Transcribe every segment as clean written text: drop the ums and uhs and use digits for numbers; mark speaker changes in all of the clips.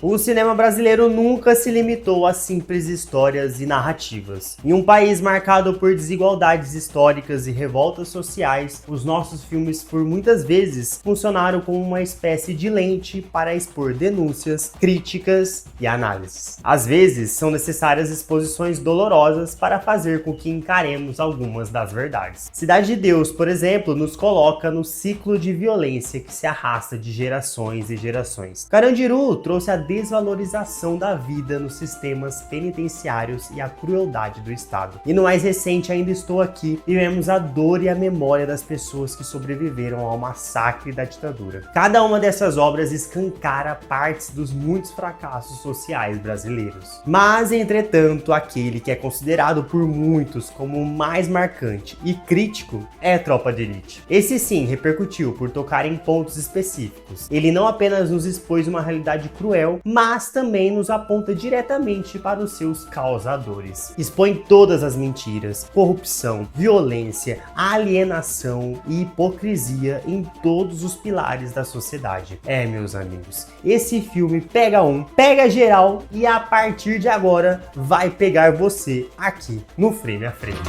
Speaker 1: O cinema brasileiro nunca se limitou a simples histórias e narrativas. Em um país marcado por desigualdades históricas e revoltas sociais, os nossos filmes por muitas vezes funcionaram como uma espécie de lente para expor denúncias, críticas e análises. Às vezes, são necessárias exposições dolorosas para fazer com que encaremos algumas das verdades. Cidade de Deus, por exemplo, nos coloca no ciclo de violência que se arrasta de gerações e gerações. Carandiru trouxe a desvalorização da vida nos sistemas penitenciários e a crueldade do Estado. E no mais recente, Ainda Estou Aqui, vivemos a dor e a memória das pessoas que sobreviveram ao massacre da ditadura. Cada uma dessas obras escancara partes dos muitos fracassos sociais brasileiros. Mas, entretanto, aquele que é considerado por muitos como o mais marcante e crítico é Tropa de Elite. Esse sim repercutiu por tocar em pontos específicos. Ele não apenas nos expôs uma realidade cruel, mas também nos aponta diretamente para os seus causadores. Expõe todas as mentiras, corrupção, violência, alienação e hipocrisia em todos os pilares da sociedade. Meus amigos, esse filme pega geral e a partir de agora vai pegar você aqui no Frame a Frame.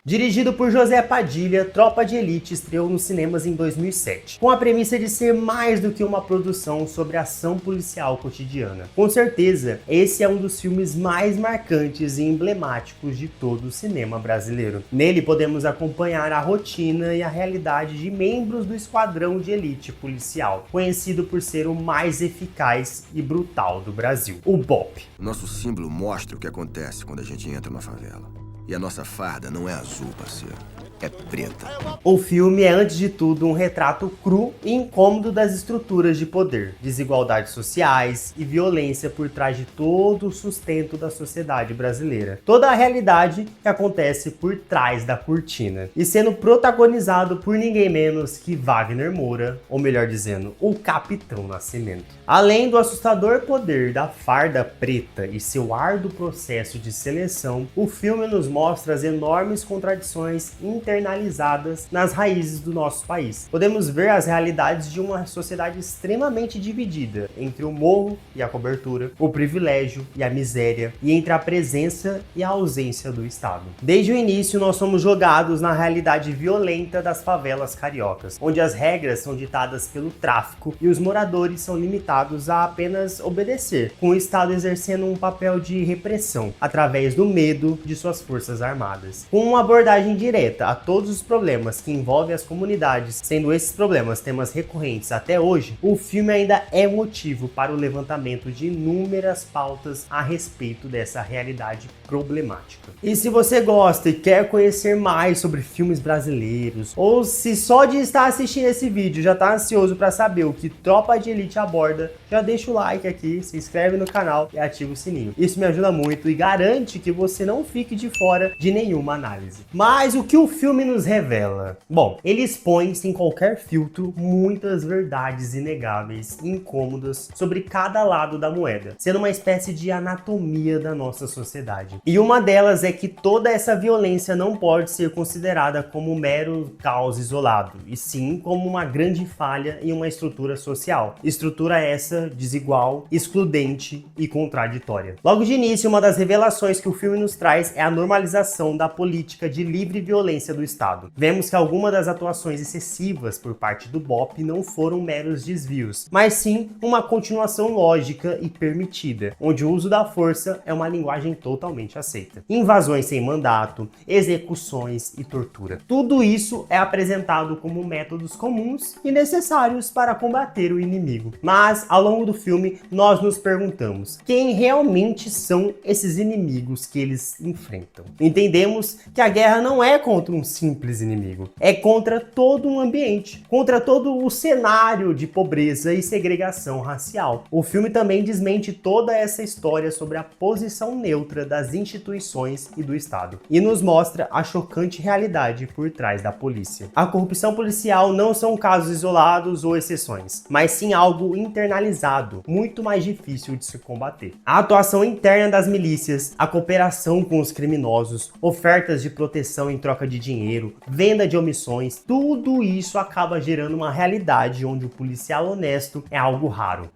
Speaker 1: Dirigido por José Padilha, Tropa de Elite estreou nos cinemas em 2007, com a premissa de ser mais do que uma produção sobre ação policial cotidiana. Com certeza, esse é um dos filmes mais marcantes e emblemáticos de todo o cinema brasileiro. Nele podemos acompanhar a rotina e a realidade de membros do esquadrão de elite policial, conhecido por ser o mais eficaz e brutal do Brasil, o BOPE.
Speaker 2: Nosso símbolo mostra o que acontece quando a gente entra na favela. E a nossa farda não é azul, parceiro. É preta.
Speaker 1: O filme é, antes de tudo, um retrato cru e incômodo das estruturas de poder, desigualdades sociais e violência por trás de todo o sustento da sociedade brasileira. Toda a realidade que acontece por trás da cortina. E sendo protagonizado por ninguém menos que Wagner Moura, ou melhor dizendo, o Capitão Nascimento. Além do assustador poder da farda preta e seu árduo processo de seleção, o filme nos mostra as enormes contradições internalizadas nas raízes do nosso país. Podemos ver as realidades de uma sociedade extremamente dividida entre o morro e a cobertura, o privilégio e a miséria, e entre a presença e a ausência do Estado. Desde o início, nós somos jogados na realidade violenta das favelas cariocas, onde as regras são ditadas pelo tráfico e os moradores são limitados a apenas obedecer, com o Estado exercendo um papel de repressão, através do medo de suas forças armadas. Com uma abordagem direta a todos os problemas que envolvem as comunidades, sendo esses problemas temas recorrentes até hoje, o filme ainda é motivo para o levantamento de inúmeras pautas a respeito dessa realidade problemática. E se você gosta e quer conhecer mais sobre filmes brasileiros, ou se só de estar assistindo esse vídeo já está ansioso para saber o que Tropa de Elite aborda, já deixa o like aqui, se inscreve no canal e ativa o sininho. Isso me ajuda muito e garante que você não fique de fora de nenhuma análise. Mas o que o filme nos revela? Bom, ele expõe, sem qualquer filtro, muitas verdades inegáveis e incômodas sobre cada lado da moeda, sendo uma espécie de anatomia da nossa sociedade. E uma delas é que toda essa violência não pode ser considerada como um mero caos isolado, e sim como uma grande falha em uma estrutura social. Estrutura essa desigual, excludente e contraditória. Logo de início, uma das revelações que o filme nos traz é a normalização da política de livre violência do Estado. Vemos que algumas das atuações excessivas por parte do BOPE não foram meros desvios, mas sim uma continuação lógica e permitida, onde o uso da força é uma linguagem totalmente aceita. Invasões sem mandato, execuções e tortura. Tudo isso é apresentado como métodos comuns e necessários para combater o inimigo. Mas, ao longo do filme, nós nos perguntamos quem realmente são esses inimigos que eles enfrentam. Entendemos que a guerra não é contra um simples inimigo, é contra todo um ambiente, contra todo o cenário de pobreza e segregação racial. O filme também desmente toda essa história sobre a posição neutra das instituições e do Estado, e nos mostra a chocante realidade por trás da polícia. A corrupção policial não são casos isolados ou exceções, mas sim algo internalizado organizado, muito mais difícil de se combater. A atuação interna das milícias, a cooperação com os criminosos, ofertas de proteção em troca de dinheiro, venda de omissões, tudo isso acaba gerando uma realidade onde o policial honesto é algo raro.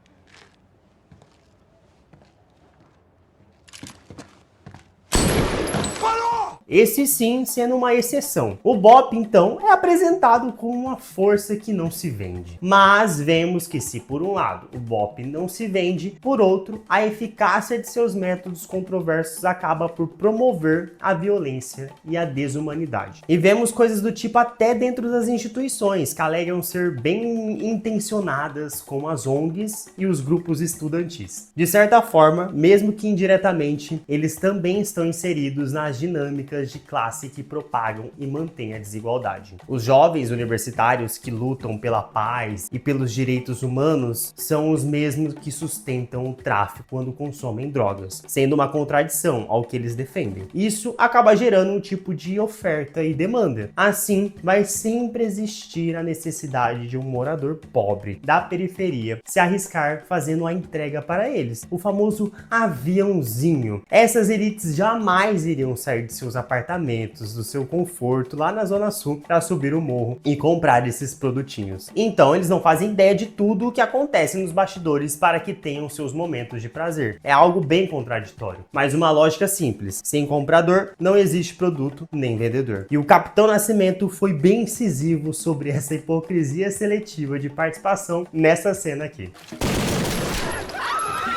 Speaker 1: Esse sim sendo uma exceção. O BOPE, então, é apresentado como uma força que não se vende. Mas vemos que se por um lado o BOPE não se vende, por outro, a eficácia de seus métodos controversos acaba por promover a violência e a desumanidade. E vemos coisas do tipo até dentro das instituições, que alegam ser bem intencionadas, como as ONGs e os grupos estudantis. De certa forma, mesmo que indiretamente, eles também estão inseridos nas dinâmicas de classe que propagam e mantêm a desigualdade. Os jovens universitários que lutam pela paz e pelos direitos humanos são os mesmos que sustentam o tráfico quando consomem drogas, sendo uma contradição ao que eles defendem. Isso acaba gerando um tipo de oferta e demanda. Assim, vai sempre existir a necessidade de um morador pobre da periferia se arriscar fazendo a entrega para eles, o famoso aviãozinho. Essas elites jamais iriam sair de seus apartamentos, do seu conforto lá na Zona Sul para subir o morro e comprar esses produtinhos. Então eles não fazem ideia de tudo o que acontece nos bastidores para que tenham seus momentos de prazer. É algo bem contraditório, mas uma lógica simples: sem comprador não existe produto nem vendedor. E o Capitão Nascimento foi bem incisivo sobre essa hipocrisia seletiva de participação nessa cena aqui.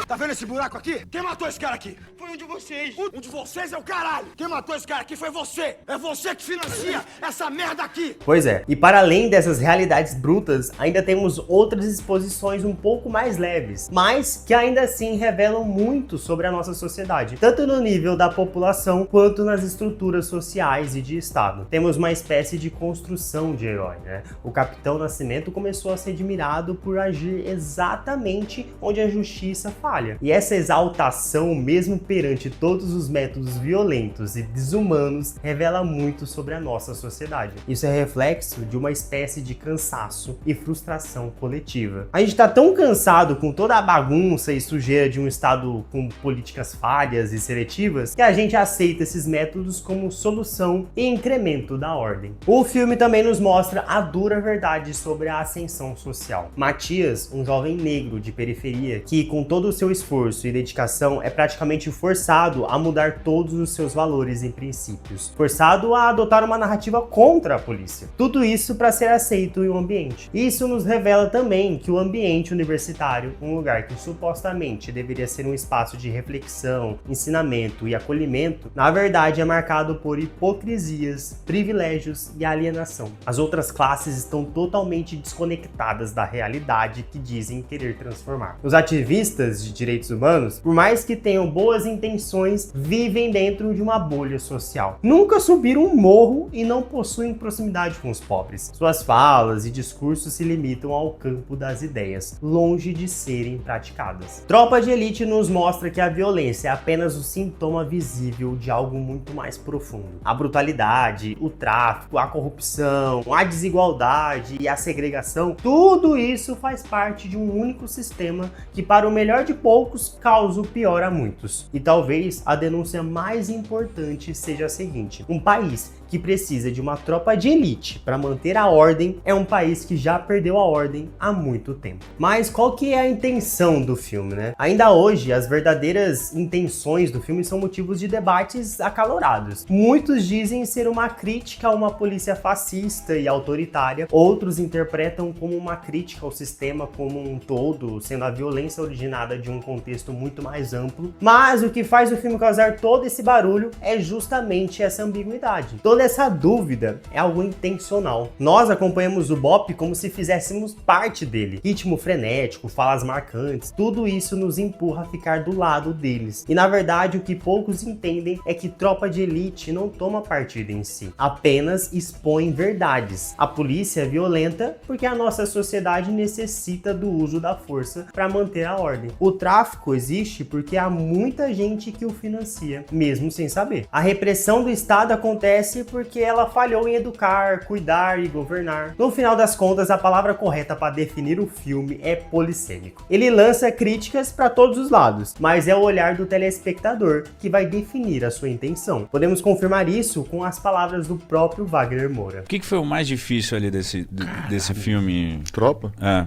Speaker 3: Tá vendo esse buraco aqui? Quem matou esse cara aqui? Foi um de vocês. Um de vocês é o caralho. Quem matou esse cara aqui foi você. É você que financia essa merda aqui.
Speaker 1: Pois é. E para além dessas realidades brutas, ainda temos outras exposições um pouco mais leves, mas que ainda assim revelam muito sobre a nossa sociedade, tanto no nível da população quanto nas estruturas sociais e de Estado. Temos uma espécie de construção de herói, né? O Capitão Nascimento começou a ser admirado por agir exatamente onde a justiça falha. E essa exaltação, mesmo perante todos os métodos violentos e desumanos, revela muito sobre a nossa sociedade. Isso é reflexo de uma espécie de cansaço e frustração coletiva. A gente tá tão cansado com toda a bagunça e sujeira de um Estado com políticas falhas e seletivas que a gente aceita esses métodos como solução e incremento da ordem. O filme também nos mostra a dura verdade sobre a ascensão social. Matias, um jovem negro de periferia que, com todo o seu esforço e dedicação, é praticamente forçado a mudar todos os seus valores e princípios, forçado a adotar uma narrativa contra a polícia. Tudo isso para ser aceito em um ambiente. Isso nos revela também que o ambiente universitário, um lugar que supostamente deveria ser um espaço de reflexão, ensinamento e acolhimento, na verdade é marcado por hipocrisias, privilégios e alienação. As outras classes estão totalmente desconectadas da realidade que dizem querer transformar. Os ativistas de direitos humanos, por mais que tenham boas intenções, vivem dentro de uma bolha social. Nunca subiram um morro e não possuem proximidade com os pobres. Suas falas e discursos se limitam ao campo das ideias, longe de serem praticadas. Tropa de Elite nos mostra que a violência é apenas o sintoma visível de algo muito mais profundo. A brutalidade, o tráfico, a corrupção, a desigualdade e a segregação, tudo isso faz parte de um único sistema que, para o melhor de poucos, causa o pior a muitos. E talvez a denúncia mais importante seja a seguinte: um país que precisa de uma tropa de elite para manter a ordem é um país que já perdeu a ordem há muito tempo. Mas qual que é a intenção do filme, né? Ainda hoje, as verdadeiras intenções do filme são motivos de debates acalorados. Muitos dizem ser uma crítica a uma polícia fascista e autoritária, outros interpretam como uma crítica ao sistema como um todo, sendo a violência originada de um contexto muito mais amplo. Mas o que faz o filme causar todo esse barulho é justamente essa ambiguidade. Toda essa dúvida é algo intencional. Nós acompanhamos o BOPE como se fizéssemos parte dele. Ritmo frenético, falas marcantes, tudo isso nos empurra a ficar do lado deles. E na verdade o que poucos entendem é que Tropa de Elite não toma partida em si, apenas expõe verdades. A polícia é violenta porque a nossa sociedade necessita do uso da força para manter a ordem. O tráfico existe porque há muita gente que o financia, mesmo sem saber. A repressão do Estado acontece porque ela falhou em educar, cuidar e governar. No final das contas, a palavra correta para definir o filme é polissêmico. Ele lança críticas para todos os lados, mas é o olhar do telespectador que vai definir a sua intenção. Podemos confirmar isso com as palavras do próprio Wagner Moura.
Speaker 4: O que foi o mais difícil ali desse filme?
Speaker 5: Tropa?
Speaker 4: É.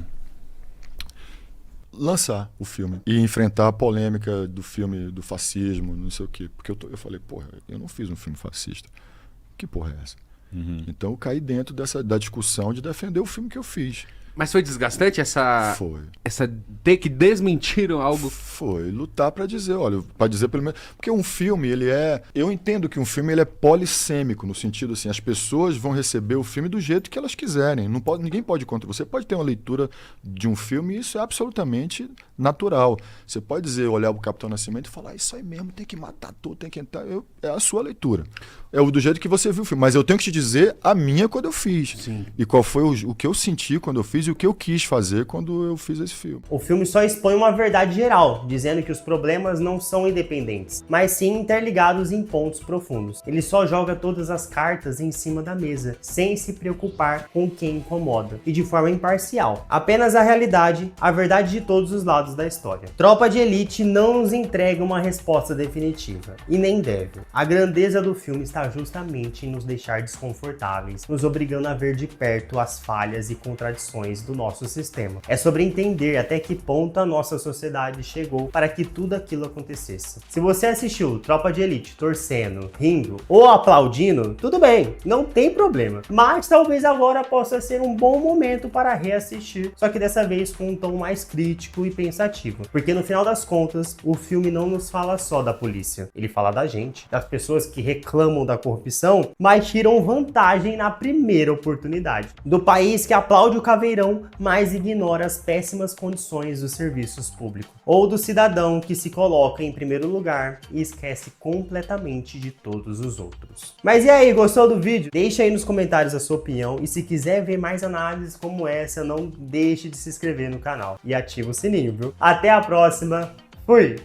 Speaker 5: Lançar o filme e enfrentar a polêmica do filme do fascismo, não sei o quê. Porque eu falei, porra, eu não fiz um filme fascista. Que porra é essa?
Speaker 4: Uhum.
Speaker 5: Então eu caí dentro da discussão de defender o filme que eu fiz.
Speaker 6: Mas foi desgastante
Speaker 5: Foi.
Speaker 6: essa ter que desmentir algo?
Speaker 5: Foi lutar pra dizer, olha, pra dizer pelo menos, porque um filme, eu entendo que um filme ele é polissêmico, no sentido assim, as pessoas vão receber o filme do jeito que elas quiserem, ninguém pode ir contra você. Pode ter uma leitura de um filme e isso é absolutamente natural. Você pode dizer, olhar o Capitão Nascimento e falar, isso aí mesmo, tem que matar tudo, tem que entrar, é a sua leitura. É do jeito que você viu o filme, mas eu tenho que te dizer a minha quando eu fiz.
Speaker 6: Sim.
Speaker 5: E qual foi o que eu senti quando eu fiz e o que eu quis fazer quando eu fiz esse filme.
Speaker 1: O filme só expõe uma verdade geral, dizendo que os problemas não são independentes, mas sim interligados em pontos profundos. Ele só joga todas as cartas em cima da mesa, sem se preocupar com quem incomoda, e de forma imparcial. Apenas a realidade, a verdade de todos os lados da história. Tropa de Elite não nos entrega uma resposta definitiva, e nem deve. A grandeza do filme está justamente em nos deixar desconfortáveis, nos obrigando a ver de perto as falhas e contradições do nosso sistema. É sobre entender até que ponto a nossa sociedade chegou para que tudo aquilo acontecesse. Se você assistiu Tropa de Elite torcendo, rindo ou aplaudindo, tudo bem, não tem problema. Mas talvez agora possa ser um bom momento para reassistir, só que dessa vez com um tom mais crítico e pensativo. Porque no final das contas, o filme não nos fala só da polícia, ele fala da gente, das pessoas que reclamam da corrupção, mas tiram vantagem na primeira oportunidade. Do país que aplaude o caveirão, mas ignora as péssimas condições dos serviços públicos. Ou do cidadão que se coloca em primeiro lugar e esquece completamente de todos os outros. Mas e aí, gostou do vídeo? Deixa aí nos comentários a sua opinião e se quiser ver mais análises como essa, não deixe de se inscrever no canal e ativa o sininho, viu? Até a próxima, fui!